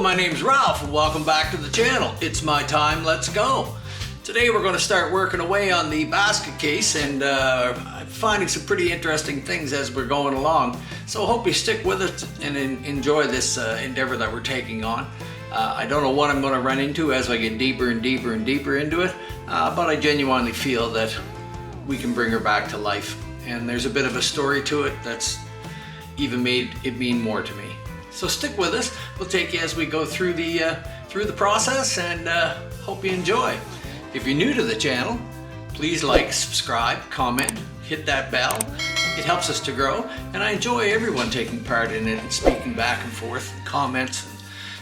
my name's Ralph and welcome back to the channel. It's my time, let's go. Today we're going to start working away on the basket case and I'm finding some pretty interesting things as we're going along. So I hope you stick with it and enjoy this endeavor that we're taking on. I don't know what I'm going to run into as I get deeper and deeper and deeper into it, but I genuinely feel that we can bring her back to life. And there's a bit of a story to it that's even made it mean more to me. So stick with us. We'll take you as we go through the process and hope you enjoy. If you're new to the channel, please like, subscribe, comment, hit that bell. It helps us to grow, and I enjoy everyone taking part in it and speaking back and forth, comments.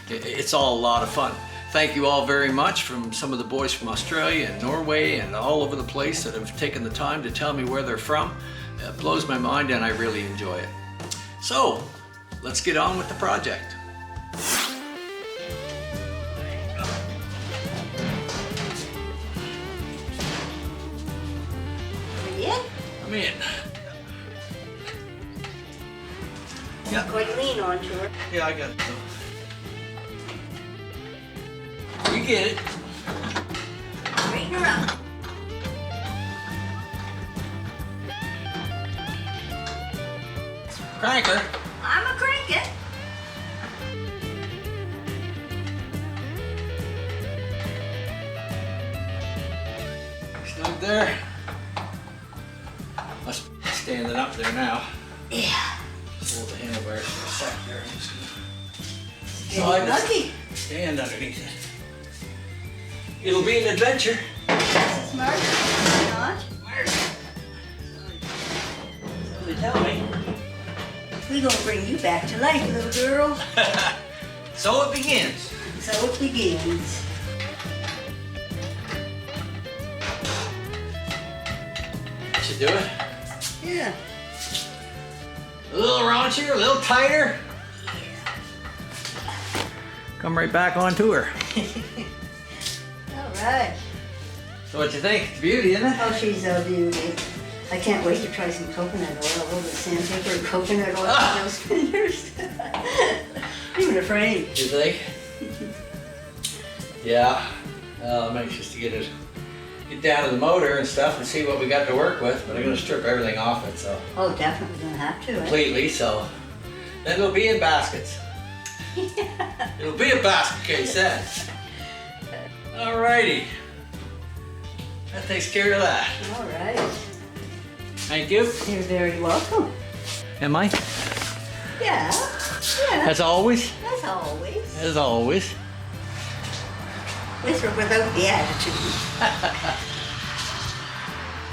It's all a lot of fun. Thank you all very much from some of the boys from Australia and Norway and all over the place that have taken the time to tell me where they're from. It blows my mind and I really enjoy it. So, let's get on with the project. I'm in. Yeah. Quite lean onto her. Yeah, I got it. You get it. Straighten her up. Cranker. I'm a crank it. Snug there. Must be standing up there now. Yeah. Just hold the handlebars for a sec there. I'm just Getting gonna lucky. stand underneath it. It'll be an adventure. This is Margaret, not. So they tell me. We're gonna bring you back to life, little girl. So it begins. So it begins. Should do it. Yeah. A little raunchier, a little tighter. Come right back onto her. All right. So what you think? It's beauty, isn't it? Oh, she's a beauty. I can't wait to try some coconut oil over the sandpaper and coconut oil on those fingers. I'm even afraid. You think? Yeah. I'm anxious to get down to the motor and stuff and see what we got to work with, but I'm going to strip everything off it, so. Oh, definitely gonna have to. Completely, so. Then it'll be in baskets. It'll be a basket case then. Alrighty. That takes care of that. All right. Thank you. You're very welcome. Am I? Yeah. Yeah. As always? As always. As always. With or without the attitude.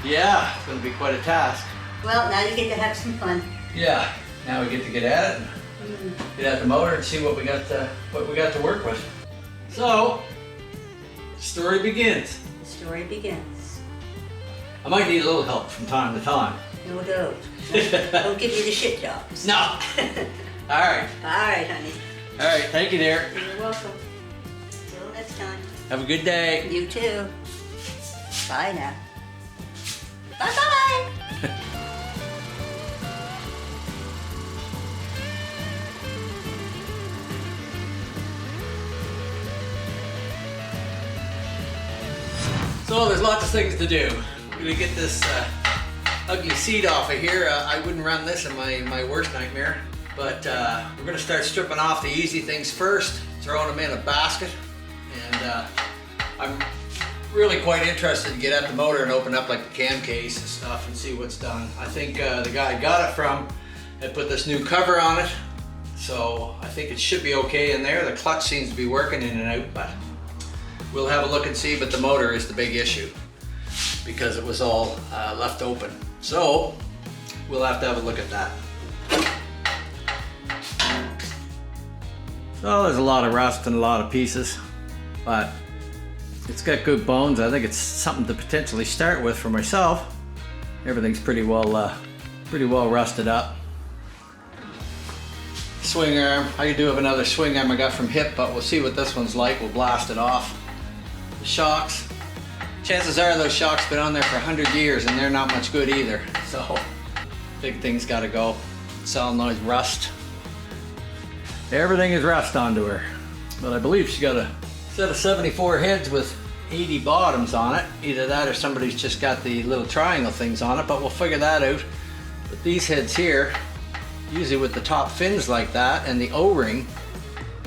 Yeah, it's going to be quite a task. Well, now you get to have some fun. Yeah, now we get to get at it and get at the motor and see what we got to work with. So, the story begins. The story begins. I might need a little help from time to time. No doubt. Don't give you the shit jobs. No. All right. All right, honey. All right. Thank you, dear. You're welcome. Till next time. Have a good day. You too. Bye now. Bye-bye. So there's lots of things to do. We're gonna get this ugly seat off of here. I wouldn't run this in my worst nightmare, but we're gonna start stripping off the easy things first, throwing them in a basket, and I'm really quite interested to get at the motor and open up like the cam case and stuff and see what's done. I think the guy I got it from had put this new cover on it, so I think it should be okay in there. The clutch seems to be working in and out, but we'll have a look and see. But the motor is the big issue because it was all left open. So we'll have to have a look at that. So there's a lot of rust and a lot of pieces, but it's got good bones. I think it's something to potentially start with for myself. Everything's pretty well rusted up. Swing arm. I do have another swing arm I got from Hip, but we'll see what this one's like. We'll blast it off. The shocks. Chances are those shocks been on there for 100 years and they're not much good either. So big thing's got to go. Solenoid rust. Everything is rust onto her. but I believe she's got a set of 74 heads with 80 bottoms on it. Either that or somebody's just got the little triangle things on it, but we'll figure that out. But these heads here, usually with the top fins like that and the O-ring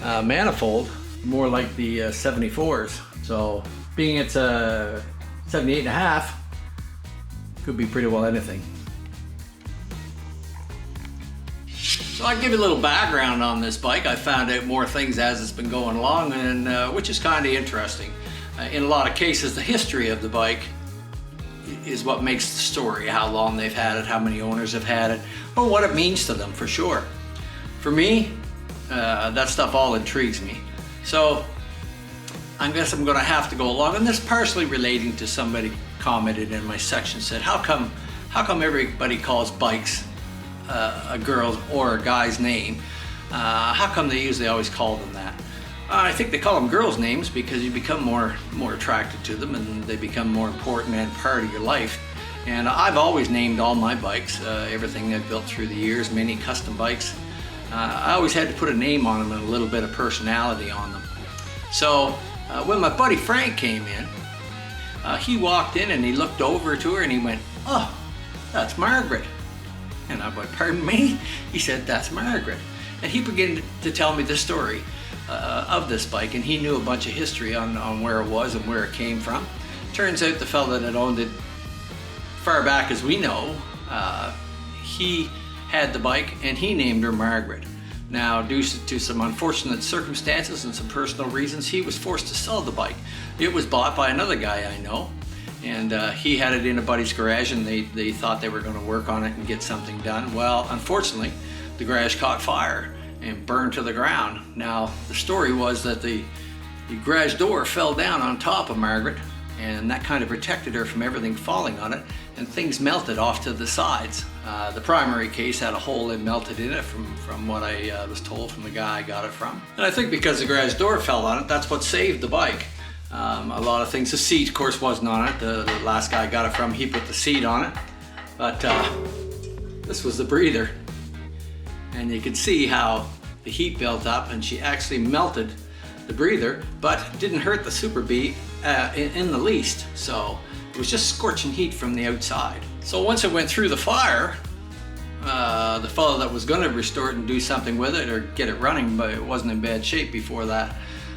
manifold, more like the 74s. So being it's a 78 and a half, could be pretty well anything. So I'll give you a little background on this bike. I found out more things as it's been going along, and which is kind of interesting. In a lot of cases, the history of the bike is what makes the story, how long they've had it, how many owners have had it, or what it means to them for sure. For me, that stuff all intrigues me. So I guess I'm gonna have to go along, and this partially relating to somebody commented in my section, said, how come everybody calls bikes a girl's or a guy's name? How come they usually always call them that? I think they call them girls' names because you become more attracted to them, and they become more important and part of your life. And I've always named all my bikes, everything I've built through the years, many custom bikes. I always had to put a name on them and a little bit of personality on them. So when my buddy Frank came in, he walked in and he looked over to her and he went, "Oh, that's Margaret." And I went, "Pardon me?" He said, "That's Margaret." And he began to tell me the story of this bike, and he knew a bunch of history on where it was and where it came from. Turns out the fellow that owned it far back as we know, he had the bike and he named her Margaret. Now, due to some unfortunate circumstances and some personal reasons, he was forced to sell the bike. It was bought by another guy I know, and he had it in a buddy's garage, and they thought they were going to work on it and get something done. Well, unfortunately, the garage caught fire and burned to the ground. Now, the story was that the garage door fell down on top of Margaret, and that kind of protected her from everything falling on it, and things melted off to the sides. The primary case had a hole melted in it from what I was told from the guy I got it from. And I think because the garage door fell on it, that's what saved the bike. A lot of things, the seat of course wasn't on it. The last guy I got it from, he put the seat on it. But this was the breather. And you could see how the heat built up, and she actually melted the breather, but didn't hurt the Super Bee in the least. So it was just scorching heat from the outside. So once it went through the fire, the fellow that was going to restore it and do something with it or get it running, but it wasn't in bad shape before that,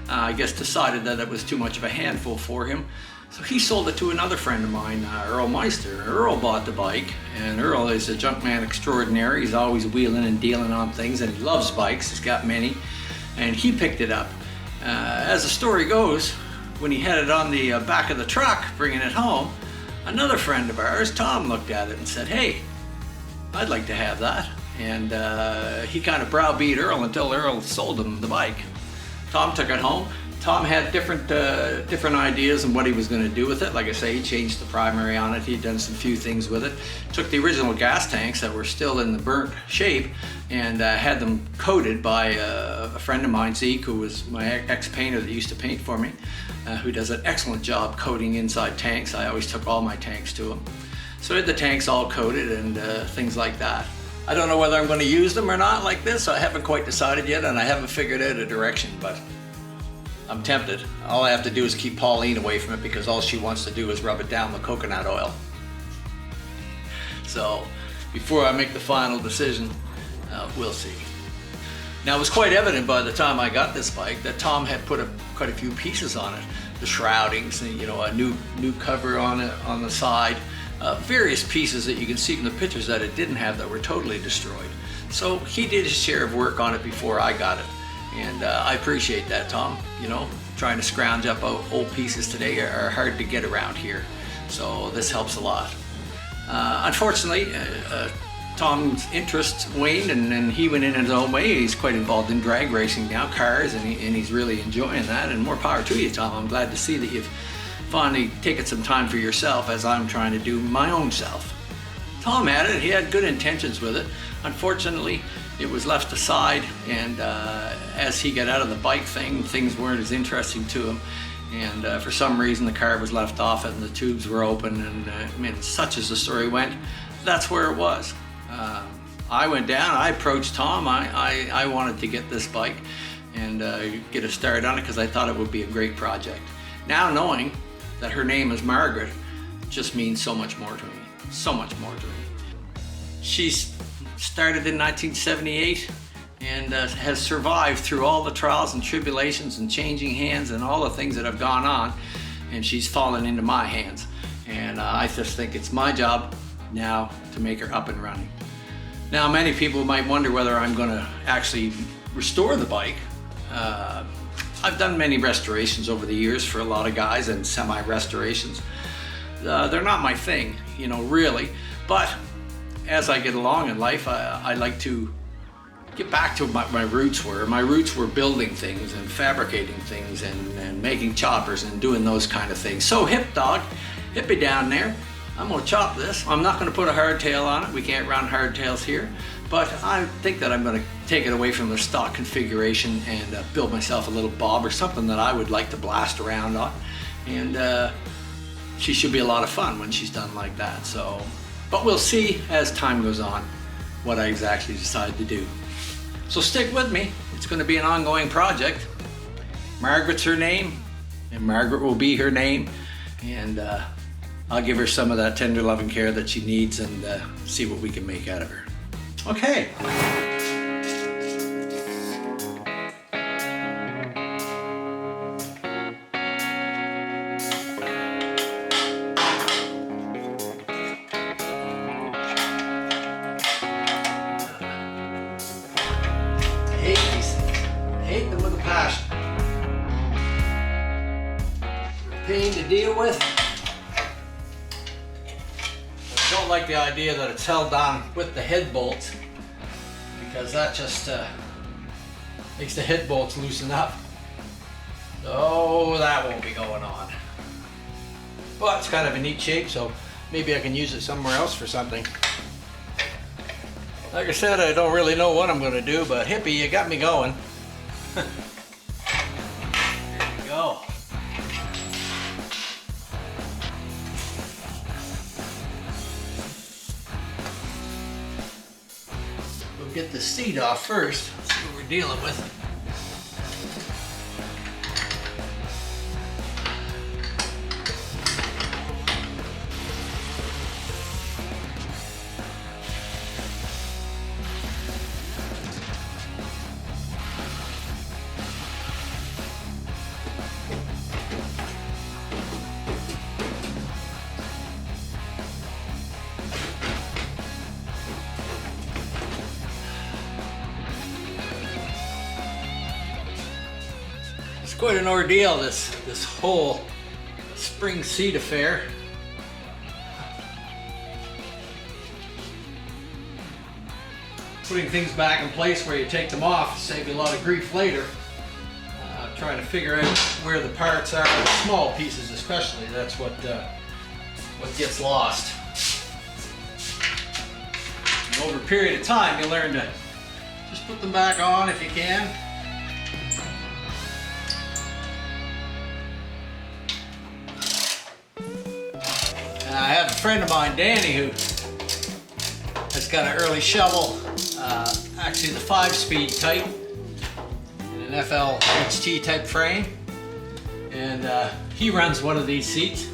I guess decided that it was too much of a handful for him. So he sold it to another friend of mine, Earl Meister. Earl bought the bike, and Earl is a junk man extraordinary. He's always wheeling and dealing on things, and he loves bikes. He's got many, and he picked it up. As the story goes, when he had it on the back of the truck, bringing it home, another friend of ours, Tom, looked at it and said, "Hey, I'd like to have that." And he kind of browbeat Earl until Earl sold him the bike. Tom took it home. Tom had different ideas on what he was going to do with it. Like I say, he changed the primary on it. He'd done some few things with it. Took the original gas tanks that were still in the burnt shape and had them coated by a friend of mine, Zeke, who was my ex-painter that used to paint for me, who does an excellent job coating inside tanks. I always took all my tanks to him. So I had the tanks all coated and things like that. I don't know whether I'm going to use them or not like this. I haven't quite decided yet, and I haven't figured out a direction, but I'm tempted. All I have to do is keep Pauline away from it, because all she wants to do is rub it down with coconut oil. So before I make the final decision, we'll see. Now, it was quite evident by the time I got this bike that Tom had put quite a few pieces on it. The shroudings, you know, a new cover on it on the side, various pieces that you can see from the pictures that it didn't have that were totally destroyed. So he did his share of work on it before I got it. And I appreciate that, Tom. You know, trying to scrounge up old pieces today are hard to get around here. So this helps a lot. Unfortunately, Tom's interest waned, and he went in his own way. He's quite involved in drag racing now, cars, and he's really enjoying that. And more power to you, Tom. I'm glad to see that you've finally taken some time for yourself, as I'm trying to do my own self. Tom had it. He had good intentions with it. Unfortunately, it was left aside, and as he got out of the bike thing, things weren't as interesting to him. And for some reason, the car was left off it, and the tubes were open, and I mean, such as the story went, that's where it was. I went down, I approached Tom, I wanted to get this bike and get a start on it, because I thought it would be a great project. Now knowing that her name is Margaret just means so much more to me, so much more to me. She's started in 1978 and has survived through all the trials and tribulations and changing hands and all the things that have gone on, and she's fallen into my hands. And I just think it's my job now to make her up and running. Now, many people might wonder whether I'm going to actually restore the bike. I've done many restorations over the years for a lot of guys, and semi-restorations. They're not my thing, you know, really. But as I get along in life, I like to get back to what my roots were. My roots were building things and fabricating things and making choppers and doing those kind of things. So hippie down there, I'm gonna chop this. I'm not gonna put a hardtail on it. We can't run hardtails here. But I think that I'm gonna take it away from the stock configuration and build myself a little bob or something that I would like to blast around on. And she should be a lot of fun when she's done like that. So, but we'll see as time goes on what I exactly decide to do. So stick with me. It's gonna be an ongoing project. Margaret's her name, and Margaret will be her name. And I'll give her some of that tender loving care that she needs, and see what we can make out of her. Okay. I hate these things. I hate them with a passion. They're a pain to deal with. I don't like the idea that it's held on with the head bolts, because that just makes the head bolts loosen up. So that won't be going on. But it's kind of a neat shape, so maybe I can use it somewhere else for something. Like I said, I don't really know what I'm going to do, but hippie, you got me going. There you go. We'll get the seat off first, see what we're dealing with. It's quite an ordeal, this whole spring seat affair. Putting things back in place where you take them off save you a lot of grief later. Trying to figure out where the parts are, the small pieces especially. That's what gets lost. And over a period of time, you learn to just put them back on if you can. I have a friend of mine, Danny, who has got an early shovel, actually the 5-speed type, in an FLHT type frame, and he runs one of these seats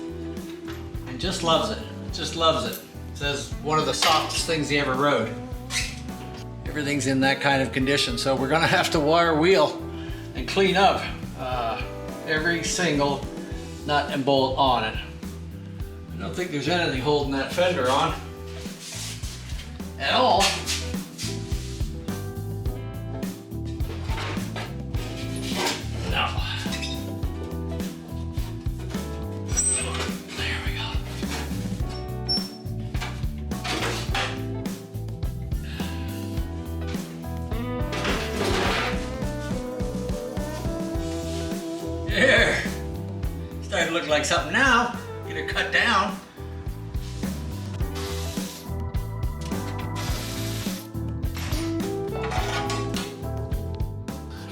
and just loves it, just loves it. Says one of the softest things he ever rode. Everything's in that kind of condition, so we're gonna have to wire wheel and clean up every single nut and bolt on it. I don't think there's anything holding that fender on at all. No. There we go. There. Starting to look like something now. Get it cut down.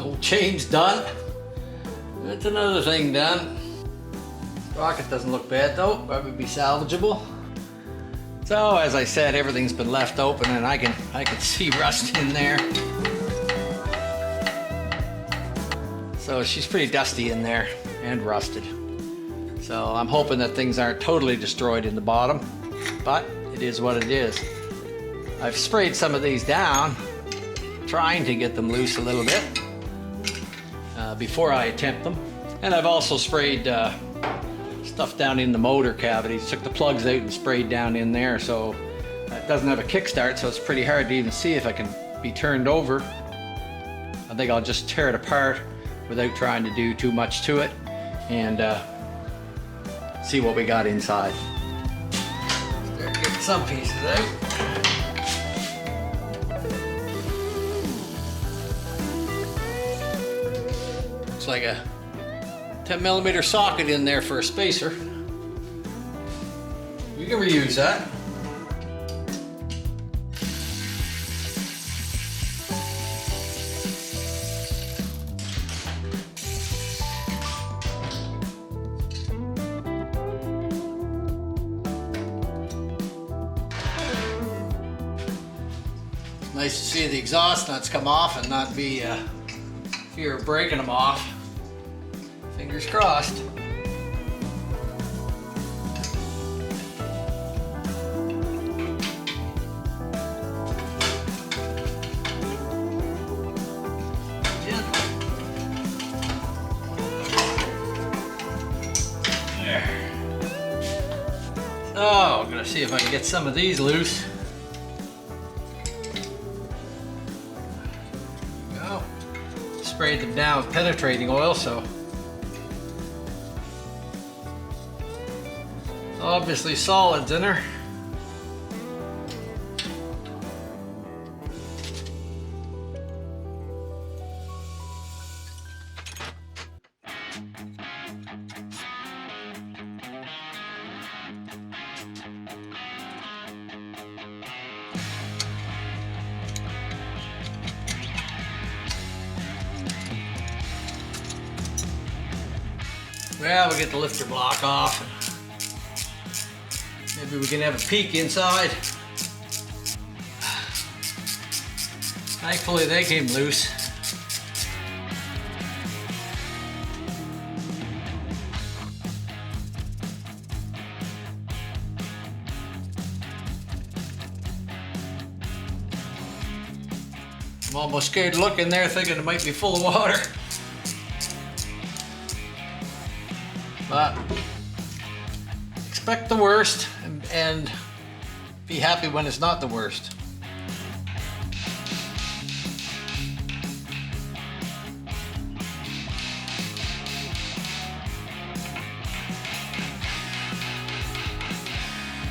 Old chain's done. That's another thing done. Sprocket doesn't look bad though, probably be salvageable. So as I said, everything's been left open and I can see rust in there. So she's pretty dusty in there and rusted. So I'm hoping that things aren't totally destroyed in the bottom, but it is what it is. I've sprayed some of these down, trying to get them loose a little bit before I attempt them. And I've also sprayed stuff down in the motor cavities, took the plugs out and sprayed down in there, so it doesn't have a kickstart, so it's pretty hard to even see if I can be turned over. I think I'll just tear it apart without trying to do too much to it and see what we got inside. Start getting some pieces out. Looks like a 10mm socket in there for a spacer. We can reuse that. Nice to see the exhaust nuts come off and not be fear of breaking them off. Fingers crossed. There. So I'm gonna see if I can get some of these loose. Sprayed them down with penetrating oil, so obviously solids in her. Well, we'll get the lifter block off. Maybe we can have a peek inside. Thankfully, they came loose. I'm almost scared to look in there thinking it might be full of water. But expect the worst and be happy when it's not the worst.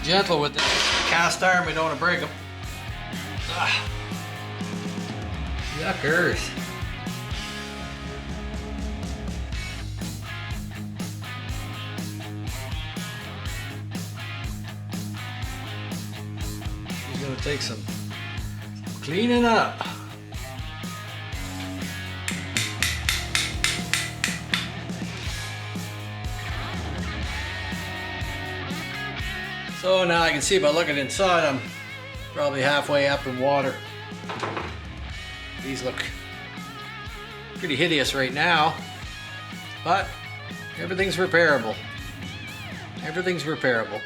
Gentle with the cast iron, we don't want to break them. Yuckers. Gonna take some cleaning up. So now I can see by looking inside, I'm probably halfway up in water. These look pretty hideous right now, but everything's repairable. Everything's repairable.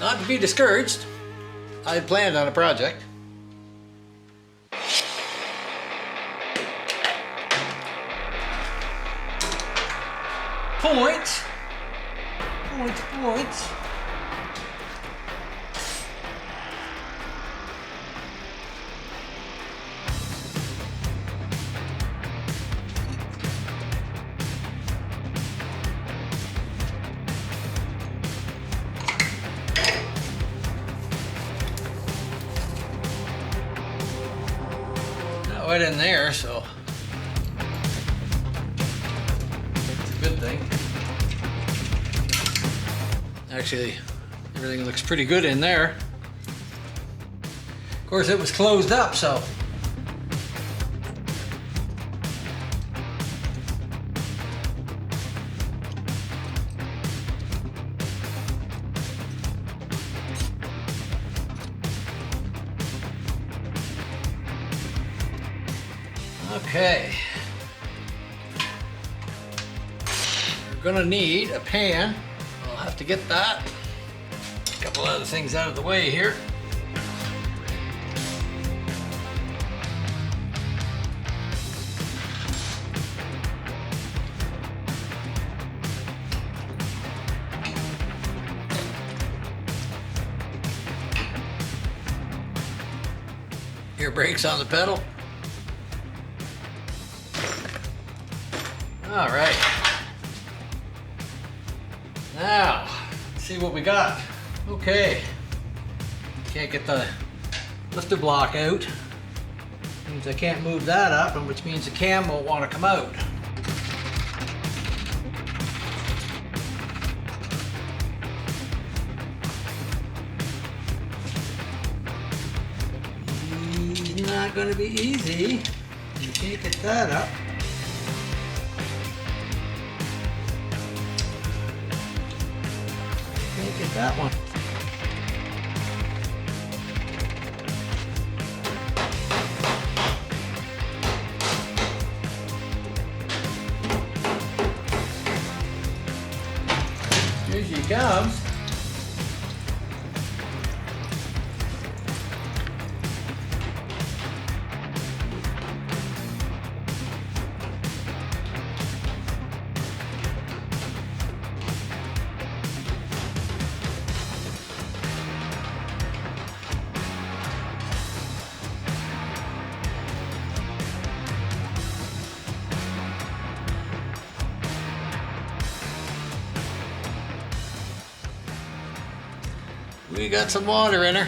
Not to be discouraged. I had planned on a project. Points. Points, points. Right in there, so it's a good thing. Actually, everything looks pretty good in there. Of course, it was closed up, so okay. gonna need a pan. I'll have to get that. A couple other things out of the way here. Your brakes on the pedal. All right. Now, let's see what we got. Okay. Can't get the lifter block out. Means I can't move that up, and which means the cam won't want to come out. Not going to be easy. You can't get that up. Can't get that one. Here she comes. We got some water in her.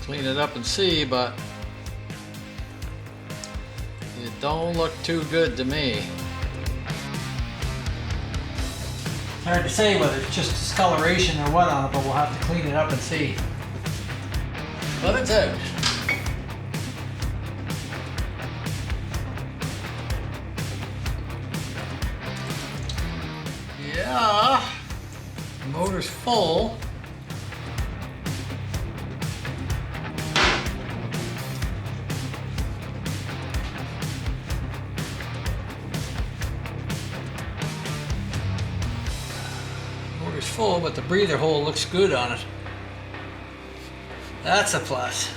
Clean it up and see, but it don't look too good to me. It's hard to say whether it's just discoloration or what on it, but we'll have to clean it up and see. But it's out. Yeah, the motor's full. Full, but the breather hole looks good on it. That's a plus.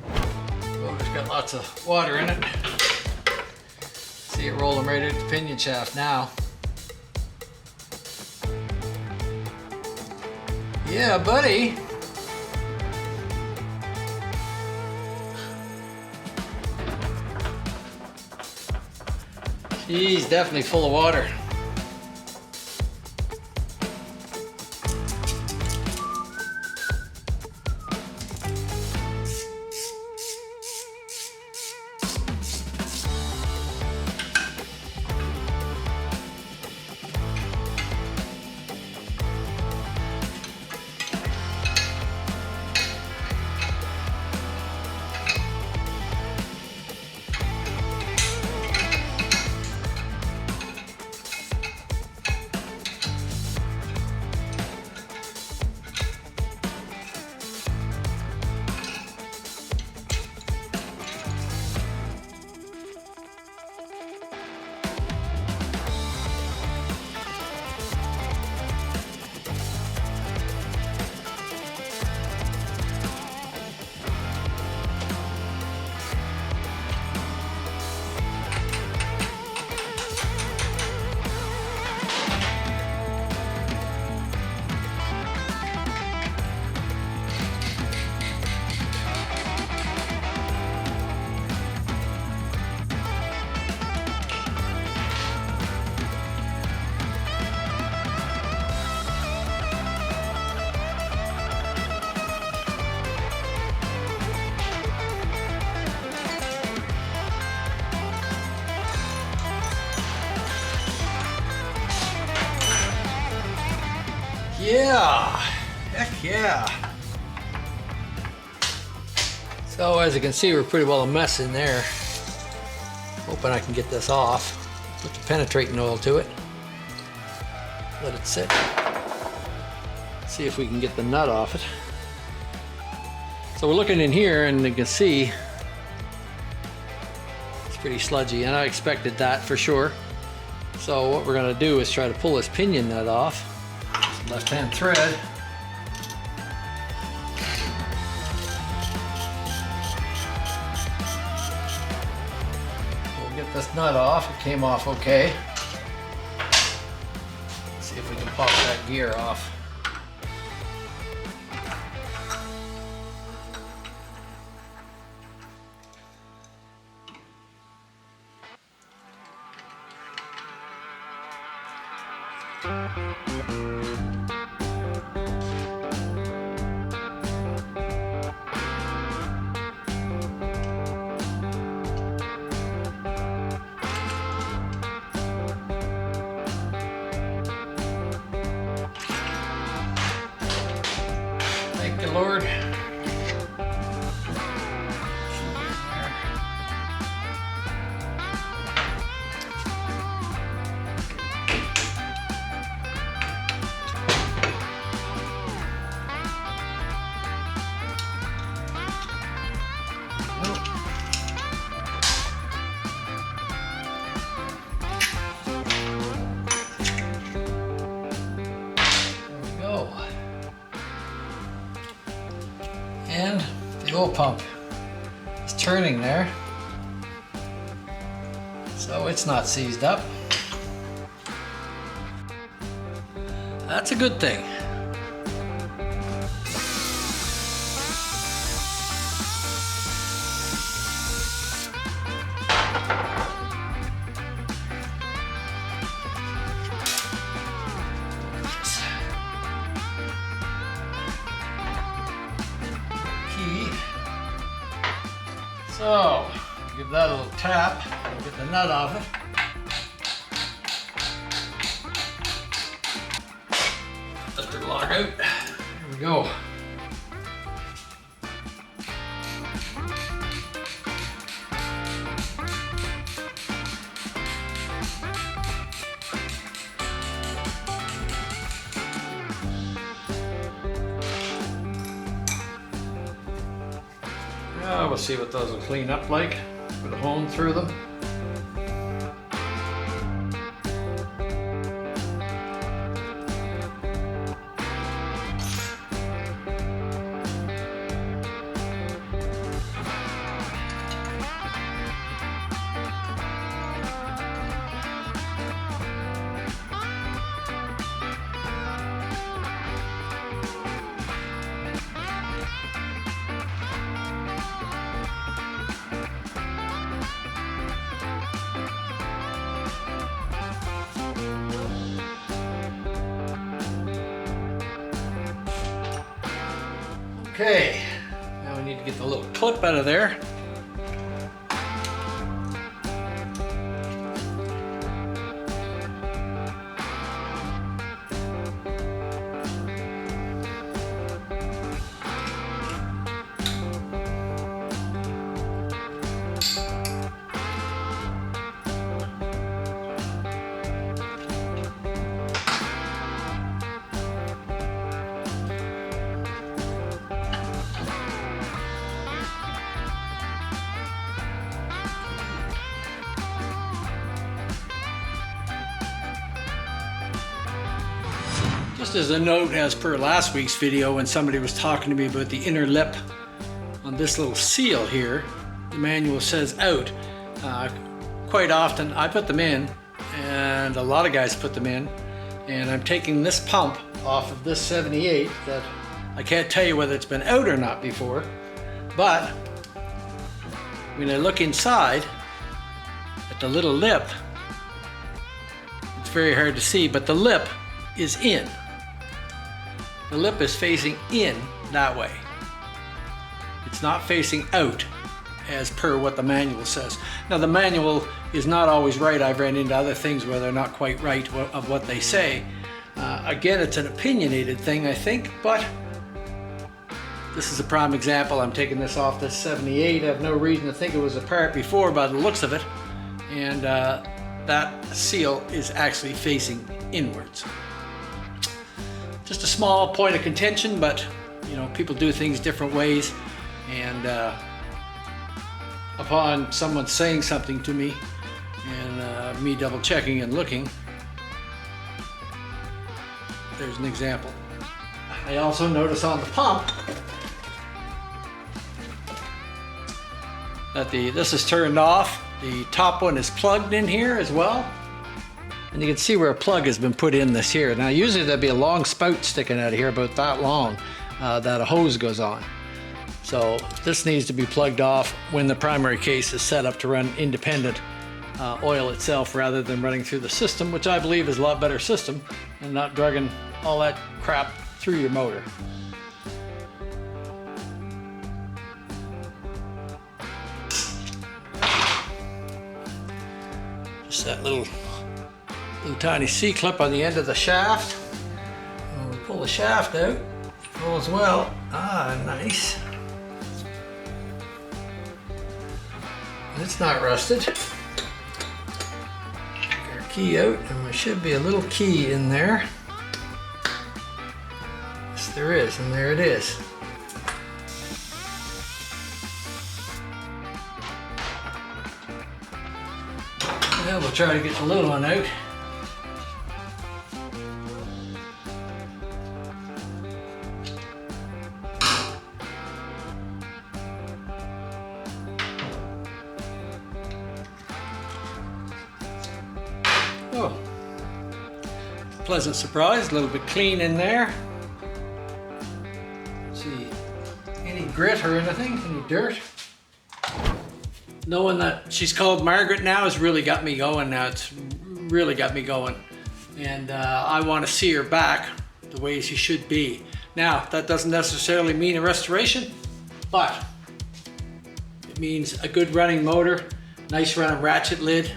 Motor's got lots of water in it. See it rolling right out the pinion shaft now. Yeah, buddy. She's definitely full of water. yeah, heck yeah. So as you can see, we're pretty well a mess in there. Hoping I can get this off. Put the penetrating oil to it. Let it sit. See if we can get the nut off it. So we're looking in here and you can see it's pretty sludgy, and I expected that for sure. So what we're gonna do is try to pull this pinion nut off. Left-hand thread. We'll get this nut off. It came off okay. Let's see if we can pop that gear off. Thank you, Lord. And the oil pump is turning there, so it's not seized up. That's a good thing. So, give that a little tap, get the nut off it. Let her lock out. Here we go. We'll see what those will clean up like. Put a hone through them. Okay, now we need to get the little clip out of there. Just as a note, as per last week's video, when somebody was talking to me about the inner lip on this little seal here, the manual says out. Quite often I put them in, and a lot of guys put them in, and I'm taking this pump off of this 78 that I can't tell you whether it's been out or not before, but when I look inside at the little lip, it's very hard to see, but the lip is in. The lip is facing in that way. It's not facing out as per what the manual says. Now the manual is not always right. I've ran into other things where they're not quite right of what they say, Again, it's an opinionated thing, I think, but this is a prime example. I'm taking this off this 78. I have no reason to think it was a part before by the looks of it. And that seal is actually facing inwards. Just a small point of contention, but you know, people do things different ways. And upon someone saying something to me and me double checking and looking, there's an example. I also notice on the pump that this is turned off. The top one is plugged in here as well. And you can see where a plug has been put in this here. Now usually there'd be a long spout sticking out of here, about that long, that a hose goes on. So this needs to be plugged off when the primary case is set up to run independent oil itself rather than running through the system, which I believe is a lot better system and not dragging all that crap through your motor. Just that little tiny C-clip on the end of the shaft. And we'll pull the shaft out. All as well. Ah, nice. It's not rusted. Take our key out, and there should be a little key in there. Yes, there is, and there it is. Now we'll try to get the little one out. Oh, pleasant surprise, a little bit clean in there. Let's see, any grit or anything, any dirt? Knowing that she's called Margaret now has really got me going now. It's really got me going. And I want to see her back the way she should be. Now, that doesn't necessarily mean a restoration, but it means a good running motor, nice running ratchet lid,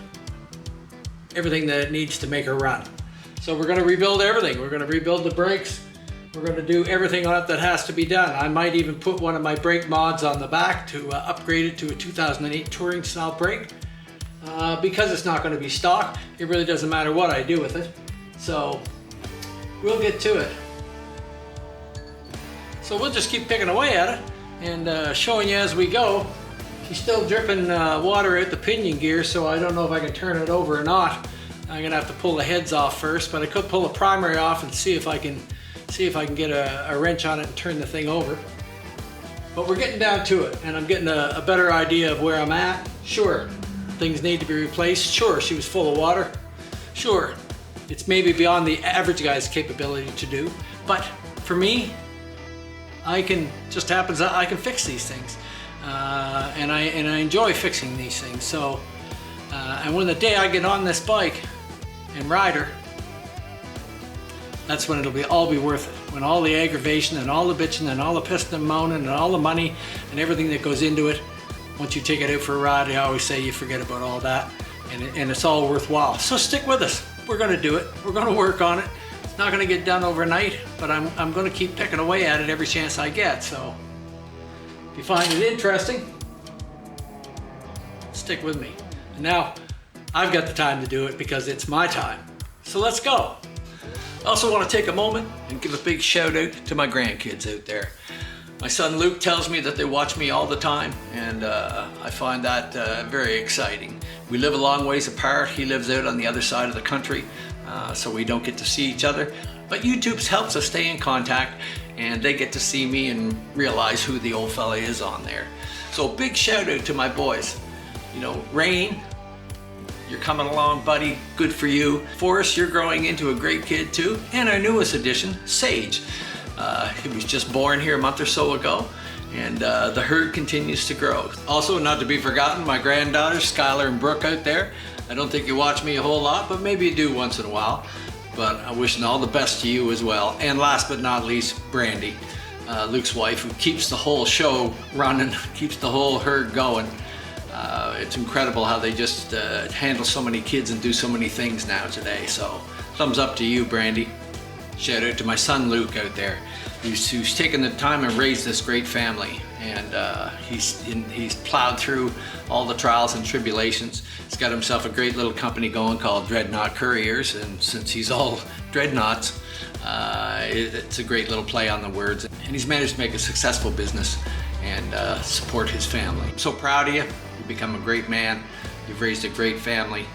everything that it needs to make her run. So we're going to rebuild everything. We're going to rebuild the brakes. We're going to do everything on it that has to be done. I might even put one of my brake mods on the back to upgrade it to a 2008 touring style brake. Because it's not going to be stock, it really doesn't matter what I do with it. So we'll get to it. So we'll just keep picking away at it and showing you as we go. She's still dripping water out the pinion gear, so I don't know if I can turn it over or not. I'm going to have to pull the heads off first, but I could pull the primary off and see if I can get a wrench on it and turn the thing over. But we're getting down to it, and I'm getting a better idea of where I'm at. Sure, things need to be replaced. Sure, she was full of water. Sure, it's maybe beyond the average guy's capability to do. But for me, I can fix these things. And I enjoy fixing these things. So, and when the day I get on this bike and ride her, that's when it'll all be worth it. When all the aggravation and all the bitching and all the pissing and moaning and all the money and everything that goes into it, once you take it out for a ride, I always say you forget about all that, and it's all worthwhile. So stick with us. We're gonna do it. We're gonna work on it. It's not gonna get done overnight, but I'm gonna keep picking away at it every chance I get. So if you find it interesting, stick with me. And now I've got the time to do it because it's my time. So let's go. I also want to take a moment and give a big shout out to my grandkids out there. My son Luke tells me that they watch me all the time, and I find that very exciting. We live a long ways apart. He lives out on the other side of the country, so we don't get to see each other. But YouTube helps us stay in contact, and they get to see me and realize who the old fella is on there. So big shout out to my boys. You know, Rain, you're coming along, buddy. Good for you. Forrest, you're growing into a great kid too. And our newest addition, Sage. He was just born here a month or so ago, and the herd continues to grow. Also, not to be forgotten, my granddaughters, Skylar and Brooke out there. I don't think you watch me a whole lot, but maybe you do once in a while. But I'm wishing all the best to you as well. And last but not least, Brandy, Luke's wife, who keeps the whole show running, keeps the whole herd going. It's incredible how they just handle so many kids and do so many things now today. So thumbs up to you, Brandy. Shout out to my son Luke out there, who's taken the time and raised this great family, and he's plowed through all the trials and tribulations. He's got himself a great little company going called Dreadnought Couriers, and since he's all dreadnoughts, it's a great little play on the words, and he's managed to make a successful business and support his family. I'm so proud of you. You've become a great man. You've raised a great family.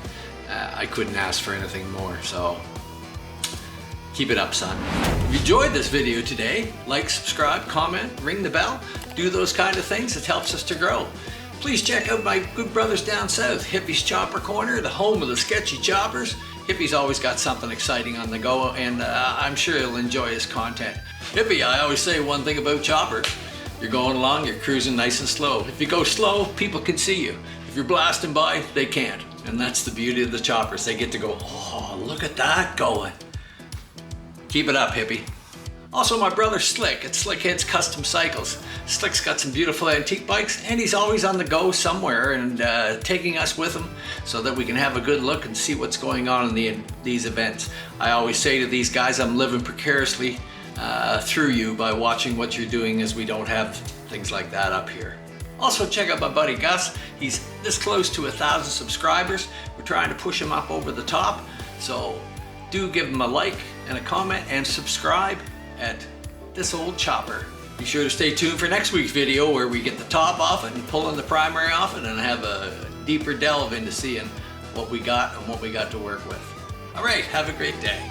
I couldn't ask for anything more, so keep it up, son. If you enjoyed this video today, like, subscribe, comment, ring the bell, do those kind of things. It helps us to grow. Please check out my good brothers down south, Hippie's Chopper Corner, the home of the sketchy choppers. Hippie's always got something exciting on the go, and I'm sure you'll enjoy his content. Hippie, I always say one thing about choppers. You're going along, you're cruising nice and slow. If you go slow, people can see you. If you're blasting by, they can't. And that's the beauty of the choppers. They get to go, oh, look at that going. Keep it up, Hippie. Also, my brother Slick at Slick Heads Custom Cycles. Slick's got some beautiful antique bikes, and he's always on the go somewhere and taking us with him so that we can have a good look and see what's going on in these events. I always say to these guys, I'm living precariously through you by watching what you're doing, as we don't have things like that up here. Also, check out my buddy Gus. He's this close to 1,000 subscribers. We're trying to push him up over the top, so do give him a like and a comment and subscribe at This Old Chopper. Be sure to stay tuned for next week's video, where we get the top off it and pulling the primary off it and have a deeper delve into seeing what we got and what we got to work with. All right, have a great day.